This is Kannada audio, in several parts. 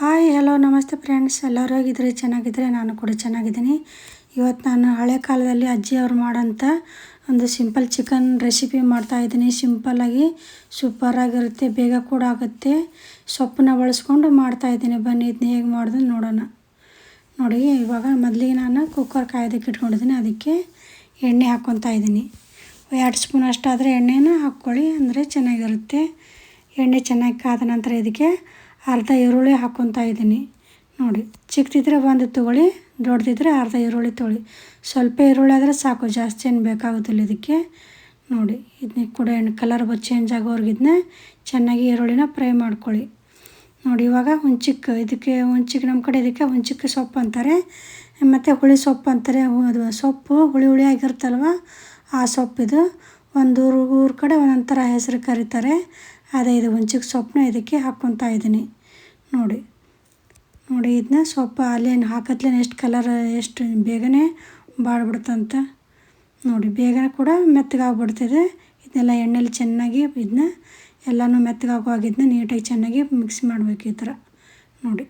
ಹಾಯ್ ಹಲೋ ನಮಸ್ತೆ ಫ್ರೆಂಡ್ಸ್, ಎಲ್ಲರೂ ಹೋಗಿದ್ರೆ ಚೆನ್ನಾಗಿದ್ದರೆ ನಾನು ಕೂಡ ಚೆನ್ನಾಗಿದ್ದೀನಿ. ಇವತ್ತು ನಾನು ಹಳೆ ಕಾಲದಲ್ಲಿ ಅಜ್ಜಿಯವರು ಮಾಡೋಂಥ ಒಂದು ಸಿಂಪಲ್ ಚಿಕನ್ ರೆಸಿಪಿ ಮಾಡ್ತಾಯಿದ್ದೀನಿ. ಸಿಂಪಲ್ಲಾಗಿ ಸೂಪರಾಗಿರುತ್ತೆ, ಬೇಗ ಕೂಡ ಆಗುತ್ತೆ. ಸೊಪ್ಪನ್ನ ಬಳಸ್ಕೊಂಡು ಮಾಡ್ತಾಯಿದ್ದೀನಿ. ಬನ್ನಿ ಇದನ್ನ ಹೇಗೆ ಮಾಡೋದು ನೋಡೋಣ. ನೋಡಿ, ಇವಾಗ ಮೊದಲಿಗೆ ನಾನು ಕುಕ್ಕರ್ ಕಾಯೋದಕ್ಕೆ ಇಟ್ಕೊಂಡಿದ್ದೀನಿ. ಅದಕ್ಕೆ ಎಣ್ಣೆ ಹಾಕ್ಕೊತಾ ಇದ್ದೀನಿ. 2 ಸ್ಪೂನ್ ಅಷ್ಟಾದರೆ ಎಣ್ಣೆನ ಹಾಕ್ಕೊಳ್ಳಿ, ಅಂದರೆ ಚೆನ್ನಾಗಿರುತ್ತೆ. ಎಣ್ಣೆ ಚೆನ್ನಾಗಿ ಕಾದ ನಂತರ ಇದಕ್ಕೆ ಅರ್ಧ ಈರುಳ್ಳಿ ಹಾಕ್ಕೊತಾ ಇದ್ದೀನಿ. ನೋಡಿ, ಚಿಕ್ಕದಿದ್ರೆ ಒಂದು ತೊಗೊಳ್ಳಿ, ದೊಡ್ಡದಿದ್ರೆ ಅರ್ಧ ಈರುಳ್ಳಿ ತೊಗೊಳ್ಳಿ. ಸ್ವಲ್ಪ ಈರುಳ್ಳಿ ಆದರೆ ಸಾಕು, ಜಾಸ್ತಿ ಏನು ಬೇಕಾಗೋದಿಲ್ಲ ಇದಕ್ಕೆ. ನೋಡಿ, ಇದನ್ನ ಕೂಡ ಕಲರ್ ಚೇಂಜ್ ಆಗೋವರೆಗೆ ಇದನ್ನ ಚೆನ್ನಾಗಿ ಈರುಳ್ಳಿನ ಫ್ರೈ ಮಾಡ್ಕೊಳ್ಳಿ. ನೋಡಿ, ಇವಾಗ ಇದಕ್ಕೆ ನಮ್ಮ ಕಡೆ ಇದಕ್ಕೆ ಹುಂಚಿಕ್ಕ ಸೊಪ್ಪು ಅಂತಾರೆ, ಮತ್ತು ಹುಳಿ ಸೊಪ್ಪು ಅಂತಾರೆ. ಅದು ಸೊಪ್ಪು ಹುಳಿ ಆಗಿರುತ್ತಲ್ವ, ಆ ಸೊಪ್ಪಿದು. ಒಂದು ಊರ ಕಡೆ ಒಂದೊಂದು ಥರ ಹೆಸರು ಕರೀತಾರೆ. ಅದೇ ಇದು ಹುಂಚಿಕ್ಕ ಸೊಪ್ಪನ್ನ ಇದಕ್ಕೆ ಹಾಕ್ಕೊತಾ ಇದ್ದೀನಿ. ನೋಡಿ, ಇದನ್ನ ಸೊಪ್ಪು ಅಲ್ಲೇನು ಹಾಕತ್ಲೇನು ಎಷ್ಟು ಬೇಗನೆ ಬಾಡ್ಬಿಡುತ್ತಂತ. ನೋಡಿ, ಬೇಗನೆ ಕೂಡ ಮೆತ್ತಗಾಗ್ಬಿಡ್ತಿದೆ. ಇದನ್ನೆಲ್ಲ ಎಣ್ಣೆಲಿ ಚೆನ್ನಾಗಿ ಇದನ್ನ ಎಲ್ಲನೂ ಮೆತ್ತಗಾಗುವಾಗ ಇದನ್ನ ನೀಟಾಗಿ ಚೆನ್ನಾಗಿ ಮಿಕ್ಸ್ ಮಾಡಬೇಕು. ಈ ಥರ ನೋಡಿ,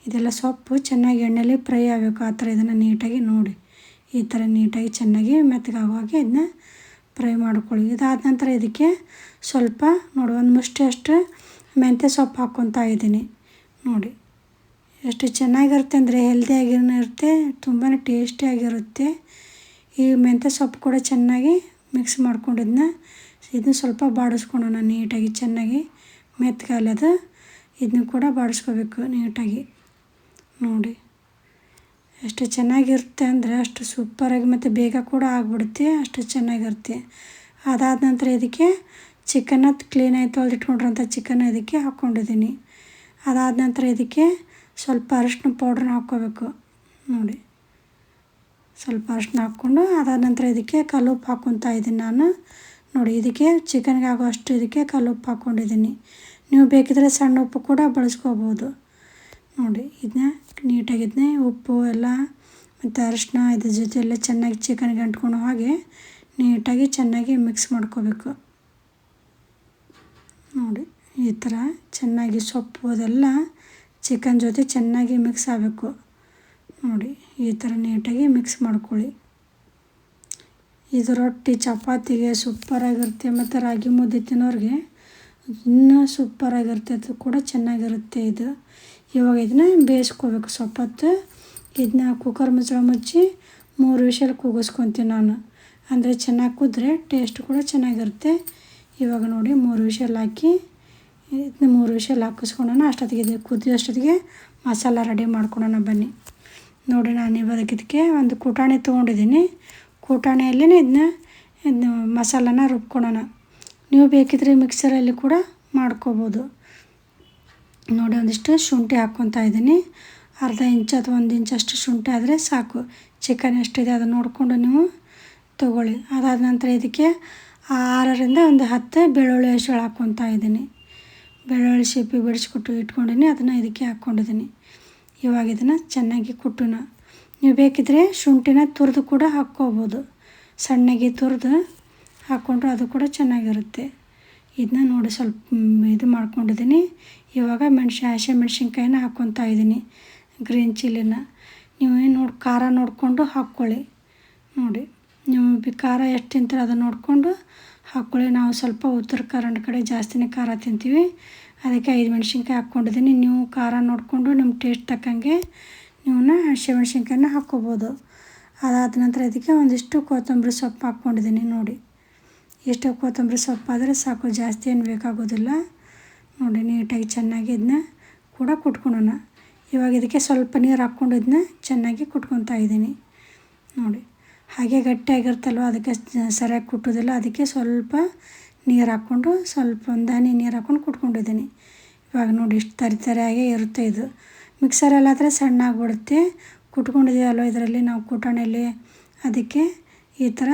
ಇದೆಲ್ಲ ಸೊಪ್ಪು ಚೆನ್ನಾಗಿ ಎಣ್ಣೆಲಿ ಫ್ರೈ ಆಗಬೇಕು. ಆ ಥರ ಇದನ್ನು ನೀಟಾಗಿ ನೋಡಿ, ಈ ಥರ ನೀಟಾಗಿ ಚೆನ್ನಾಗಿ ಮೆತ್ತಗಾಗುವಾಗ ಇದನ್ನ ಫ್ರೈ ಮಾಡ್ಕೊಳ್ಳಿ. ಇದಾದ ನಂತರ ಇದಕ್ಕೆ ಸ್ವಲ್ಪ ನೋಡಿ ಒಂದು ಮುಷ್ಟಿಯಷ್ಟು ಮೆಂತ್ಯ ಸೊಪ್ಪು ಹಾಕ್ಕೊತಾ ಇದ್ದೀನಿ. ನೋಡಿ, ಎಷ್ಟು ಚೆನ್ನಾಗಿರುತ್ತೆ ಅಂದರೆ ಹೆಲ್ದಿಯಾಗಿರುತ್ತೆ, ತುಂಬಾ ಟೇಸ್ಟಿಯಾಗಿರುತ್ತೆ. ಈ ಮೆಂತ್ಯ ಸೊಪ್ಪು ಕೂಡ ಚೆನ್ನಾಗಿ ಮಿಕ್ಸ್ ಮಾಡ್ಕೊಂಡಿದ್ದನ್ನ ಇದನ್ನ ಸ್ವಲ್ಪ ಬಾಡಿಸ್ಕೊಳೋಣ ನೀಟಾಗಿ. ಚೆನ್ನಾಗಿ ಮೆತ್ತಗಾಲದು ಇದನ್ನ ಕೂಡ ಬಾಡಿಸ್ಕೋಬೇಕು ನೀಟಾಗಿ. ನೋಡಿ, ಎಷ್ಟು ಚೆನ್ನಾಗಿರುತ್ತೆ ಅಂದರೆ ಅಷ್ಟು ಸೂಪರಾಗಿ, ಮತ್ತು ಬೇಗ ಕೂಡ ಆಗಿಬಿಡುತ್ತೆ, ಅಷ್ಟು ಚೆನ್ನಾಗಿರುತ್ತೆ. ಅದಾದ ನಂತರ ಇದಕ್ಕೆ ಚಿಕನ್ನ ಕ್ಲೀನಾಗಿ ತೊಳೆದಿಟ್ಕೊಂಡಿರೋಂಥ ಚಿಕನ್ನ ಇದಕ್ಕೆ ಹಾಕ್ಕೊಂಡಿದ್ದೀನಿ. ಅದಾದ ನಂತರ ಇದಕ್ಕೆ ಸ್ವಲ್ಪ ಅರಿಶಿನ ಪೌಡ್ರನ್ನ ಹಾಕ್ಕೋಬೇಕು. ನೋಡಿ, ಸ್ವಲ್ಪ ಅರಿಶಿನ ಹಾಕ್ಕೊಂಡು ಅದಾದ ನಂತರ ಇದಕ್ಕೆ ಕಲ್ಲುಪ್ಪು ಹಾಕ್ಕೊತಾ ಇದ್ದೀನಿ ನಾನು. ನೋಡಿ, ಇದಕ್ಕೆ ಚಿಕನ್ಗೆ ಆಗೋಷ್ಟು ಇದಕ್ಕೆ ಕಲ್ಲುಪ್ಪು ಹಾಕ್ಕೊಂಡಿದ್ದೀನಿ. ನೀವು ಬೇಕಿದ್ರೆ ಸಣ್ಣ ಉಪ್ಪು ಕೂಡ ಬಳಸ್ಕೋಬೋದು. ನೋಡಿ, ಇದನ್ನ ನೀಟಾಗಿ ಇದನ್ನೇ ಉಪ್ಪು ಎಲ್ಲ ಮತ್ತು ಅರಿಶಿನ ಇದ್ರ ಜೊತೆ ಎಲ್ಲ ಚೆನ್ನಾಗಿ ಚಿಕನ್ಗೆ ಅಂಟ್ಕೊಳ್ಳೋ ಹಾಗೆ ನೀಟಾಗಿ ಚೆನ್ನಾಗಿ ಮಿಕ್ಸ್ ಮಾಡ್ಕೋಬೇಕು. ನೋಡಿ, ಈ ಥರ ಚೆನ್ನಾಗಿ ಸೊಪ್ಪು ಅದೆಲ್ಲ ಚಿಕನ್ ಜೊತೆ ಚೆನ್ನಾಗಿ ಮಿಕ್ಸ್ ಆಗಬೇಕು. ನೋಡಿ, ಈ ಥರ ನೀಟಾಗಿ ಮಿಕ್ಸ್ ಮಾಡ್ಕೊಳ್ಳಿ. ಇದು ರೊಟ್ಟಿ ಚಪಾತಿಗೆ ಸೂಪರಾಗಿರುತ್ತೆ, ಮತ್ತು ರಾಗಿ ಮುದ್ದೆ ತಿನ್ನೋರಿಗೆ ಇನ್ನೂ ಸೂಪರಾಗಿರುತ್ತೆ, ಅದು ಕೂಡ ಚೆನ್ನಾಗಿರುತ್ತೆ ಇದು. ಇವಾಗ ಇದನ್ನ ಬೇಯಿಸ್ಕೋಬೇಕು ಸ್ವಲ್ಪ ಹೊತ್ತು. ಇದನ್ನ ಕುಕ್ಕರ್ ಮುಚ್ಚಿ 3 ವಿಷಲ್ ಕೂಗಿಸ್ಕೊತೀನಿ ನಾನು, ಅಂದರೆ ಚೆನ್ನಾಗಿ ಕುದ್ರೆ ಟೇಸ್ಟ್ ಕೂಡ ಚೆನ್ನಾಗಿರುತ್ತೆ. ಇವಾಗ ನೋಡಿ 3 ವಿಷಲ್ ಹಾಕಿ ಇದನ್ನ 3 ವಿಷಲ್ ಹಾಕಿಸ್ಕೊಳ್ಳೋಣ. ಅಷ್ಟೊತ್ತಿಗೆ ಇದು ಕುದಿಯೋಷ್ಟೊತ್ತಿಗೆ ಮಸಾಲ ರೆಡಿ ಮಾಡ್ಕೊಳ್ಳೋಣ ಬನ್ನಿ. ನೋಡಿ, ನಾನು ಇವಾಗ ಇದಕ್ಕೆ ಒಂದು ಕುಟಾಣಿ ತೊಗೊಂಡಿದ್ದೀನಿ. ಕುಟಾಣಿಯಲ್ಲೇ ಇದನ್ನ ಮಸಾಲನ ರುಬ್ಕೊಳ್ಳೋಣ. ನೀವು ಬೇಕಿದ್ರೆ ಮಿಕ್ಸರಲ್ಲಿ ಕೂಡ ಮಾಡ್ಕೋಬೋದು. ನೋಡಿ, ಒಂದಿಷ್ಟು ಶುಂಠಿ ಹಾಕ್ಕೊತಾ ಇದ್ದೀನಿ. ಅರ್ಧ ಇಂಚು ಅಥವಾ 1 ಇಂಚಷ್ಟು ಶುಂಠಿ ಆದರೆ ಸಾಕು. ಚಿಕನ್ ಎಷ್ಟಿದೆ ಅದನ್ನು ನೋಡಿಕೊಂಡು ನೀವು ತೊಗೊಳ್ಳಿ. ಅದಾದ ನಂತರ ಇದಕ್ಕೆ 6ರಿಂದ 10 ಬೆಳ್ಳುಳ್ಳಿ ಹೆಸರು ಹಾಕ್ಕೊತಾ ಇದ್ದೀನಿ. ಬೆಳ್ಳುಳ್ಳಿ ಸಿಪ್ಪೆ ಬಿಡಿಸ್ಕೊಟ್ಟು ಇಟ್ಕೊಂಡಿನಿ, ಅದನ್ನು ಇದಕ್ಕೆ ಹಾಕ್ಕೊಂಡಿದ್ದೀನಿ. ಇವಾಗ ಇದನ್ನು ಚೆನ್ನಾಗಿ ಕುಟ್ಟೋಣ. ನೀವು ಬೇಕಿದ್ರೆ ಶುಂಠಿನ ತುರಿದು ಕೂಡ ಹಾಕ್ಕೋಬೋದು. ಸಣ್ಣಗೆ ತುರಿದು ಹಾಕ್ಕೊಂಡ್ರೆ ಅದು ಕೂಡ ಚೆನ್ನಾಗಿರುತ್ತೆ. ಇದನ್ನ ನೋಡಿ ಸ್ವಲ್ಪ ಇದು ಮಾಡ್ಕೊಂಡಿದ್ದೀನಿ. ಇವಾಗ ಹಸಿಮೆಣ್ಸಿನ್ಕಾಯಿನ ಹಾಕ್ಕೊತಾ ಇದ್ದೀನಿ, ಗ್ರೀನ್ ಚಿಲ್ಲಿನ. ನೀವು ಖಾರ ನೋಡಿಕೊಂಡು ಹಾಕ್ಕೊಳ್ಳಿ. ನೋಡಿ, ನೀವು ಖಾರ ಎಷ್ಟು ತಿಂತೀರ ಅದನ್ನು ನೋಡಿಕೊಂಡು ಹಾಕ್ಕೊಳ್ಳಿ. ನಾವು ಸ್ವಲ್ಪ ಉತ್ತರ ಕರ್ನಾಟಕ ಕಡೆ ಜಾಸ್ತಿನೇ ಖಾರ ತಿಂತೀವಿ, ಅದಕ್ಕೆ 5 ಮೆಣಸಿನ್ಕಾಯಿ ಹಾಕ್ಕೊಂಡಿದ್ದೀನಿ. ನೀವು ಖಾರ ನೋಡಿಕೊಂಡು ನಿಮ್ಮ ಟೇಸ್ಟ್ ತಕ್ಕಂಗೆ ನೀವು ಹಸಿಮೆಣ್ಸಿನ್ಕಾಯಿನ ಹಾಕ್ಕೋಬೋದು. ಅದಾದ ನಂತರ ಇದಕ್ಕೆ ಒಂದಿಷ್ಟು ಕೊತ್ತಂಬರಿ ಸೊಪ್ಪು ಹಾಕ್ಕೊಂಡಿದ್ದೀನಿ. ನೋಡಿ, ಎಷ್ಟು ಕೊತ್ತಂಬರಿ ಸೊಪ್ಪು ಆದರೆ ಸಾಕು, ಜಾಸ್ತಿ ಏನು ಬೇಕಾಗೋದಿಲ್ಲ. ನೋಡಿ, ನೀಟಾಗಿ ಚೆನ್ನಾಗಿ ಇದನ್ನ ಕೂಡ ಕುಟ್ಕೊಳ್ಳೋಣ. ಇವಾಗ ಇದಕ್ಕೆ ಸ್ವಲ್ಪ ನೀರು ಹಾಕ್ಕೊಂಡು ಇದನ್ನ ಚೆನ್ನಾಗಿ ಕುಟ್ಕೊತಾ ಇದ್ದೀನಿ. ನೋಡಿ, ಹಾಗೆ ಗಟ್ಟಿಯಾಗಿರ್ತಲ್ವ, ಅದಕ್ಕೆ ಸರಿಯಾಗಿ ಕುಟ್ಟೋದಿಲ್ಲ. ಅದಕ್ಕೆ ಸ್ವಲ್ಪ ನೀರು ಹಾಕ್ಕೊಂಡು ಸ್ವಲ್ಪ ಒಂದು ಹನಿ ನೀರು ಹಾಕ್ಕೊಂಡು ಕುಟ್ಕೊಂಡಿದ್ದೀನಿ. ಇವಾಗ ನೋಡಿ, ಇಷ್ಟು ತರಿಯಾಗೇ ಇರುತ್ತೆ ಇದು. ಮಿಕ್ಸರಲ್ಲಾದರೆ ಸಣ್ಣ ಆಗಿಬಿಡುತ್ತೆ. ಕುಟ್ಕೊಂಡಿದ್ದೀವಲ್ವ ಇದರಲ್ಲಿ ನಾವು ಕುಟಾಣಿಯಲ್ಲಿ, ಅದಕ್ಕೆ ಈ ಥರ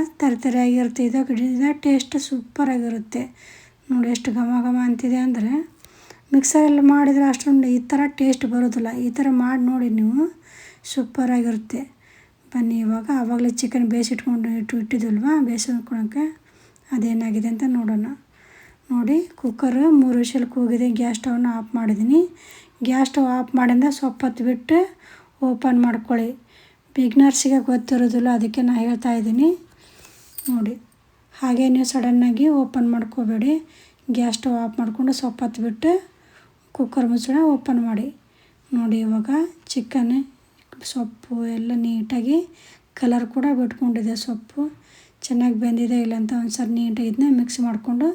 ತರಿಯಾಗಿರುತ್ತೆ. ಇದು ಟೇಸ್ಟ್ ಸೂಪರಾಗಿರುತ್ತೆ. ನೋಡಿ, ಎಷ್ಟು ಘಮ ಅಂತಿದೆ ಅಂದರೆ ಮಿಕ್ಸರಲ್ಲಿ ಮಾಡಿದರೆ ಅಷ್ಟೊಂದು ಈ ಥರ ಟೇಸ್ಟ್ ಬರೋದಿಲ್ಲ. ಈ ಥರ ಮಾಡಿ ನೋಡಿ ನೀವು, ಸೂಪರಾಗಿರುತ್ತೆ. ಬನ್ನಿ, ಇವಾಗ ಆವಾಗಲೇ ಚಿಕನ್ ಇಟ್ಟಿದ್ವಲ್ವ ಬೇಯಿಸ್ಕೊಳಕ್ಕೆ, ಅದೇನಾಗಿದೆ ಅಂತ ನೋಡೋಣ. ನೋಡಿ, ಕುಕ್ಕರ್ 3 ವಿಷಲ್ ಕೂಗಿದೆ. ಗ್ಯಾಸ್ ಸ್ಟವ್ನ ಆಫ್ ಮಾಡಿದ್ದೀನಿ. ಗ್ಯಾಸ್ ಸ್ಟವ್ ಆಫ್ ಮಾಡಿಂದ ಸ್ವಲ್ಪ ಹೊತ್ತು ಬಿಟ್ಟು ಓಪನ್ ಮಾಡ್ಕೊಳ್ಳಿ. ಬಿಗ್ನರ್ಸಿಗೆ ಗೊತ್ತಿರೋದಿಲ್ಲ, ಅದಕ್ಕೆ ನಾನು ಹೇಳ್ತಾ ಇದ್ದೀನಿ ನೋಡಿ. ಹಾಗೆ ನೀವು ಸಡನ್ನಾಗಿ ಓಪನ್ ಮಾಡ್ಕೋಬೇಡಿ. ಗ್ಯಾಸ್ ಸ್ಟವ್ ಆಫ್ ಮಾಡಿಕೊಂಡು ಸ್ವಲ್ಪ ಹೊತ್ತು ಬಿಟ್ಟು ಕುಕ್ಕರ್ ಮುಚ್ಚಳ ಓಪನ್ ಮಾಡಿ ನೋಡಿ. ಇವಾಗ ಚಿಕನ್ ಸೊಪ್ಪು ಎಲ್ಲ ನೀಟಾಗಿ ಕಲರ್ ಕೂಡ ಬಿಟ್ಕೊಂಡಿದೆ. ಸೊಪ್ಪು ಚೆನ್ನಾಗಿ ಬೆಂದಿದೆ ಇಲ್ಲ ಅಂತ ಒಂದು ಸರಿ ನೀಟಾಗಿ ಇದನ್ನ ಮಿಕ್ಸ್ ಮಾಡಿಕೊಂಡು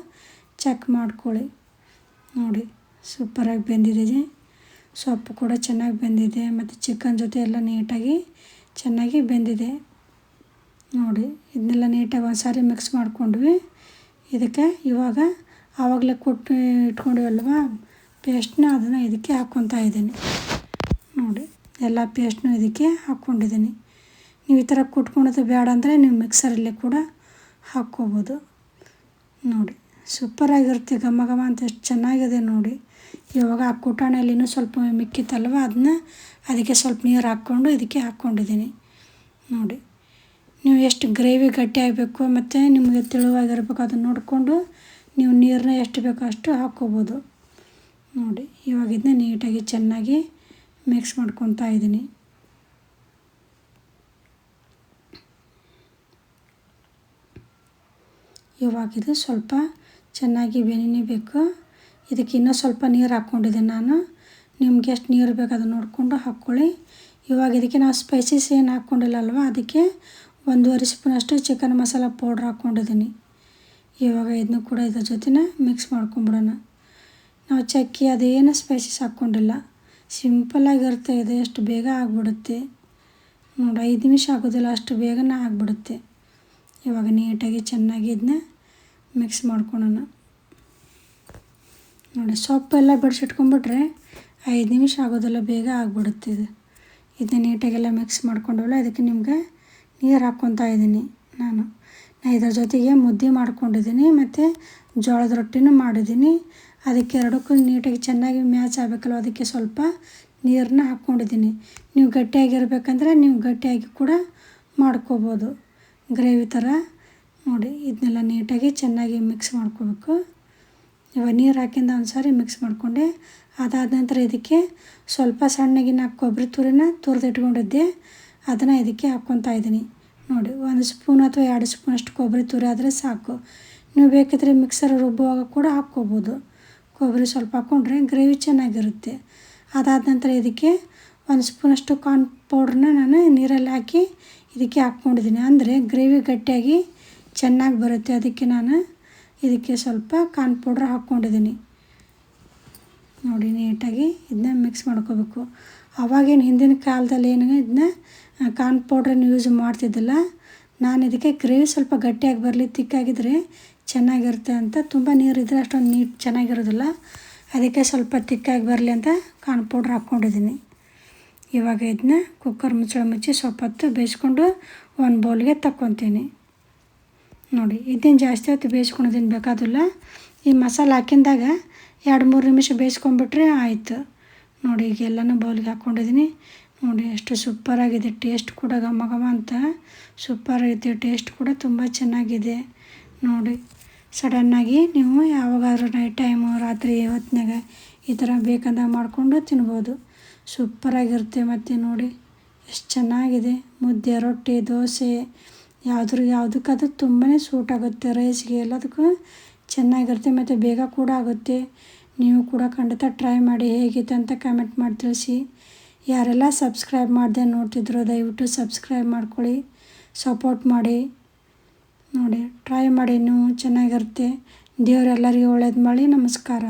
ಚೆಕ್ ಮಾಡ್ಕೊಳ್ಳಿ ನೋಡಿ. ಸೂಪರಾಗಿ ಬೆಂದಿದೆ, ಸೊಪ್ಪು ಕೂಡ ಚೆನ್ನಾಗಿ ಬೆಂದಿದೆ ಮತ್ತು ಚಿಕನ್ ಜೊತೆ ಎಲ್ಲ ನೀಟಾಗಿ ಚೆನ್ನಾಗಿ ಬೆಂದಿದೆ ನೋಡಿ. ಇದನ್ನೆಲ್ಲ ನೀಟಾಗಿ ಒಂದು ಸಾರಿ ಮಿಕ್ಸ್ ಮಾಡ್ಕೊಂಡ್ವಿ. ಇದಕ್ಕೆ ಇವಾಗ ಆವಾಗಲೇ ಇಟ್ಕೊಂಡಿವಲ್ವ ಪೇಸ್ಟ್ನ, ಅದನ್ನು ಇದಕ್ಕೆ ಹಾಕ್ಕೊತಾ ಇದ್ದೀನಿ ನೋಡಿ. ಎಲ್ಲ ಪೇಸ್ಟ್ನು ಇದಕ್ಕೆ ಹಾಕ್ಕೊಂಡಿದ್ದೀನಿ. ನೀವು ಈ ಥರ ಕುಟ್ಕೊಳೋದು ಬೇಡ ಅಂದರೆ ನೀವು ಮಿಕ್ಸರಲ್ಲಿ ಕೂಡ ಹಾಕ್ಕೋಬೋದು ನೋಡಿ. ಸೂಪರಾಗಿರುತ್ತೆ, ಘಮ ಘಮ ಅಂತ ಎಷ್ಟು ಚೆನ್ನಾಗಿದೆ ನೋಡಿ. ಇವಾಗ ಆ ಕುಟಾಣಿಯಲ್ಲಿನೂ ಸ್ವಲ್ಪ ಮಿಕ್ಕಿತ್ತಲ್ವ, ಅದಕ್ಕೆ ಸ್ವಲ್ಪ ನೀರು ಹಾಕ್ಕೊಂಡು ಇದಕ್ಕೆ ಹಾಕ್ಕೊಂಡಿದ್ದೀನಿ ನೋಡಿ. ನೀವು ಎಷ್ಟು ಗ್ರೇವಿ ಗಟ್ಟಿ ಆಗಬೇಕು ಮತ್ತು ನಿಮಗೆ ತೆಳುವಾಗಿರ್ಬೇಕು ಅದನ್ನು ನೋಡಿಕೊಂಡು ನೀವು ನೀರನ್ನ ಎಷ್ಟು ಬೇಕೋ ಅಷ್ಟು ಹಾಕ್ಕೋಬೋದು ನೋಡಿ. ಇವಾಗ ಇದನ್ನ ನೀಟಾಗಿ ಚೆನ್ನಾಗಿ ಮಿಕ್ಸ್ ಮಾಡ್ಕೊತಾ ಇದ್ದೀನಿ. ಇವಾಗ ಇದು ಸ್ವಲ್ಪ ಚೆನ್ನಾಗಿ ಬೆನಿಬೇಕು. ಇದಕ್ಕೆ ಇನ್ನೂ ಸ್ವಲ್ಪ ನೀರು ಹಾಕ್ಕೊಂಡಿದ್ದೀನಿ ನಾನು. ನಿಮ್ಗೆ ಎಷ್ಟು ನೀರು ಬೇಕು ಅದನ್ನು ನೋಡಿಕೊಂಡು ಹಾಕ್ಕೊಳ್ಳಿ. ಇವಾಗ ಇದಕ್ಕೆ ನಾವು ಸ್ಪೈಸಸ್ ಏನು ಹಾಕ್ಕೊಂಡಿಲ್ಲ ಅಲ್ವ, ಅದಕ್ಕೆ 1.5 ಸ್ಪೂನಷ್ಟು ಚಿಕನ್ ಮಸಾಲ ಪೌಡ್ರ್ ಹಾಕ್ಕೊಂಡಿದ್ದೀನಿ. ಇವಾಗ ಇದನ್ನು ಕೂಡ ಇದ್ರ ಜೊತೆನೇ ಮಿಕ್ಸ್ ಮಾಡ್ಕೊಂಬಿಡೋಣ. ನಾವು ಚಕ್ಕೆ ಅದೇನು ಸ್ಪೈಸಸ್ ಹಾಕ್ಕೊಂಡಿಲ್ಲ, ಸಿಂಪಲ್ಲಾಗಿರುತ್ತೆ. ಇದು ಎಷ್ಟು ಬೇಗ ಆಗಿಬಿಡುತ್ತೆ ನೋಡಿ. 5 ನಿಮಿಷ ಆಗೋದಿಲ್ಲ, ಅಷ್ಟು ಬೇಗನೆ ಆಗಿಬಿಡುತ್ತೆ. ಇವಾಗ ನೀಟಾಗಿ ಚೆನ್ನಾಗಿ ಇದನ್ನ ಮಿಕ್ಸ್ ಮಾಡ್ಕೊಳ್ಳೋಣ ನೋಡಿ. ಸೊಪ್ಪೆಲ್ಲ ಬಿಡಿಸಿಟ್ಕೊಂಡ್ಬಿಟ್ರೆ 5 ನಿಮಿಷ ಆಗೋದಿಲ್ಲ, ಬೇಗ ಆಗಿಬಿಡುತ್ತೆ ಇದು. ಇದನ್ನ ನೀಟಾಗೆಲ್ಲ ಮಿಕ್ಸ್ ಮಾಡ್ಕೊಂಡವಲ್ಲ, ಇದಕ್ಕೆ ನಿಮ್ಗೆ ನೀರು ಹಾಕ್ಕೊತಾ ಇದ್ದೀನಿ ನಾನು. ಇದರ ಜೊತೆಗೆ ಮುದ್ದೆ ಮಾಡ್ಕೊಂಡಿದ್ದೀನಿ ಮತ್ತು ಜೋಳದ ರೊಟ್ಟಿನೂ ಮಾಡಿದ್ದೀನಿ. ಅದಕ್ಕೆ ಎರಡಕ್ಕೂ ನೀಟಾಗಿ ಚೆನ್ನಾಗಿ ಮ್ಯಾಚ್ ಆಗಬೇಕಲ್ವ, ಅದಕ್ಕೆ ಸ್ವಲ್ಪ ನೀರನ್ನ ಹಾಕ್ಕೊಂಡಿದ್ದೀನಿ. ನೀವು ಗಟ್ಟಿಯಾಗಿರ್ಬೇಕಂದ್ರೆ ನೀವು ಗಟ್ಟಿಯಾಗಿ ಕೂಡ ಮಾಡ್ಕೋಬೋದು ಗ್ರೇವಿ ಥರ ನೋಡಿ. ಇದನ್ನೆಲ್ಲ ನೀಟಾಗಿ ಚೆನ್ನಾಗಿ ಮಿಕ್ಸ್ ಮಾಡ್ಕೋಬೇಕು. ಇವಾಗ ನೀರು ಹಾಕಿಂದ ಒಂದು ಸಾರಿ ಮಿಕ್ಸ್ ಮಾಡಿಕೊಂಡೆ. ಅದಾದ ನಂತರ ಇದಕ್ಕೆ ಸ್ವಲ್ಪ ಸಣ್ಣಗೆ ನಾ ಕೊಬ್ಬರಿ ತುರಿದಿಟ್ಕೊಂಡಿದ್ದೆ, ಅದನ್ನು ಇದಕ್ಕೆ ಹಾಕ್ಕೊತಾ ಇದ್ದೀನಿ ನೋಡಿ. 1 ಸ್ಪೂನ್ ಅಥವಾ 2 ಸ್ಪೂನಷ್ಟು ಕೊಬ್ಬರಿ ತುರಿ ಆದರೆ ಸಾಕು. ನೀವು ಬೇಕಿದ್ರೆ ಮಿಕ್ಸರ್ ರುಬ್ಬುವಾಗ ಕೂಡ ಹಾಕ್ಕೋಬೋದು. ಕೊಬ್ಬರಿ ಸ್ವಲ್ಪ ಹಾಕ್ಕೊಂಡ್ರೆ ಗ್ರೇವಿ ಚೆನ್ನಾಗಿರುತ್ತೆ. ಅದಾದ ನಂತರ ಇದಕ್ಕೆ 1 ಸ್ಪೂನಷ್ಟು ಕಾರ್ನ್ ಪೌಡ್ರನ್ನ ನಾನು ನೀರಲ್ಲಿ ಹಾಕಿ ಇದಕ್ಕೆ ಹಾಕ್ಕೊಂಡಿದ್ದೀನಿ. ಅಂದರೆ ಗ್ರೇವಿ ಗಟ್ಟಿಯಾಗಿ ಚೆನ್ನಾಗಿ ಬರುತ್ತೆ, ಅದಕ್ಕೆ ನಾನು ಇದಕ್ಕೆ ಸ್ವಲ್ಪ ಕಾರ್ನ್ ಪೌಡ್ರ್ ಹಾಕ್ಕೊಂಡಿದ್ದೀನಿ ನೋಡಿ. ನೀಟಾಗಿ ಇದನ್ನ ಮಿಕ್ಸ್ ಮಾಡ್ಕೋಬೇಕು. ಅವಾಗೇನು ಹಿಂದಿನ ಕಾಲದಲ್ಲಿ ಏನು ಇದನ್ನ ಕಾರ್ನ್ ಪೌಡ್ರನ್ನು ಯೂಸ್ ಮಾಡ್ತಿದ್ದಿಲ್ಲ. ನಾನು ಇದಕ್ಕೆ ಗ್ರೇವಿ ಸ್ವಲ್ಪ ಗಟ್ಟಿಯಾಗಿ ಬರಲಿ, ತಿಕ್ಕಾಗಿದ್ದರೆ ಚೆನ್ನಾಗಿರುತ್ತೆ ಅಂತ. ತುಂಬ ನೀರಿದ್ದರೆ ಅಷ್ಟೊಂದು ಚೆನ್ನಾಗಿರೋದಿಲ್ಲ, ಅದಕ್ಕೆ ಸ್ವಲ್ಪ ತಿಕ್ಕಾಗಿ ಬರಲಿ ಅಂತ ಕಾರ್ನ್ ಪೌಡ್ರ್ ಹಾಕ್ಕೊಂಡಿದ್ದೀನಿ. ಇವಾಗ ಇದನ್ನ ಕುಕ್ಕರ್ ಮುಚ್ಚಳ ಮುಚ್ಚಿ ಸ್ವಲ್ಪ ಹೊತ್ತು ಬೇಯಿಸ್ಕೊಂಡು ಒಂದು ಬೌಲ್ಗೆ ತಕ್ಕೊತೀನಿ ನೋಡಿ. ಇದನ್ನು ಜಾಸ್ತಿ ಹೊತ್ತು ಬೇಯಿಸ್ಕೊಳೋದೇನು ಬೇಕಾದಿಲ್ಲ. ಈ ಮಸಾಲೆ ಹಾಕಿದಾಗ 2-3 ನಿಮಿಷ ಬೇಯಿಸ್ಕೊಂಡ್ಬಿಟ್ರೆ ಆಯಿತು ನೋಡಿ. ಈಗ ಎಲ್ಲನೂ ಬೌಲ್ಗೆ ಹಾಕ್ಕೊಂಡಿದ್ದೀನಿ ನೋಡಿ. ಎಷ್ಟು ಸೂಪರಾಗಿದೆ, ಟೇಸ್ಟ್ ಕೂಡ ಘಮ ಘಮ ಅಂತ ಸೂಪರಾಗಿದೆ. ಟೇಸ್ಟ್ ಕೂಡ ತುಂಬ ಚೆನ್ನಾಗಿದೆ ನೋಡಿ. ಸಡನ್ನಾಗಿ ನೀವು ಯಾವಾಗಾದ್ರೂ ನೈಟ್ ಟೈಮು ರಾತ್ರಿ ಹೊತ್ತಿನಾಗ ಈ ಥರ ಬೇಕಂದಾಗ ಮಾಡಿಕೊಂಡು ತಿನ್ಬೋದು. ಸೂಪರಾಗಿರುತ್ತೆ. ಮತ್ತು ನೋಡಿ ಎಷ್ಟು ಚೆನ್ನಾಗಿದೆ. ಮುದ್ದೆ, ರೊಟ್ಟಿ, ದೋಸೆ ಯಾವುದಕ್ಕಾದ್ರೂ ತುಂಬಾ ಸೂಟ್ ಆಗುತ್ತೆ. ರೈಸ್ಗೆ ಎಲ್ಲದಕ್ಕೂ ಚೆನ್ನಾಗಿರುತ್ತೆ ಮತ್ತು ಬೇಗ ಕೂಡ ಆಗುತ್ತೆ. ನೀವು ಕೂಡ ಖಂಡಿತ ಟ್ರೈ ಮಾಡಿ, ಹೇಗಿತ್ತು ಅಂತ ಕಮೆಂಟ್ ಮಾಡಿ ತಿಳಿಸಿ. ಯಾರೆಲ್ಲ ಸಬ್ಸ್ಕ್ರೈಬ್ ಮಾಡದೆ ನೋಡ್ತಿದ್ರು ದಯವಿಟ್ಟು ಸಬ್ಸ್ಕ್ರೈಬ್ ಮಾಡ್ಕೊಳ್ಳಿ, ಸಪೋರ್ಟ್ ಮಾಡಿ ನೋಡಿ. ಟ್ರೈ ಮಾಡಿ, ನೀವು ಚೆನ್ನಾಗಿರುತ್ತೆ. ದೇವರೆಲ್ಲರಿಗೂ ಒಳ್ಳೇದು ಮಾಡಿ. ನಮಸ್ಕಾರ.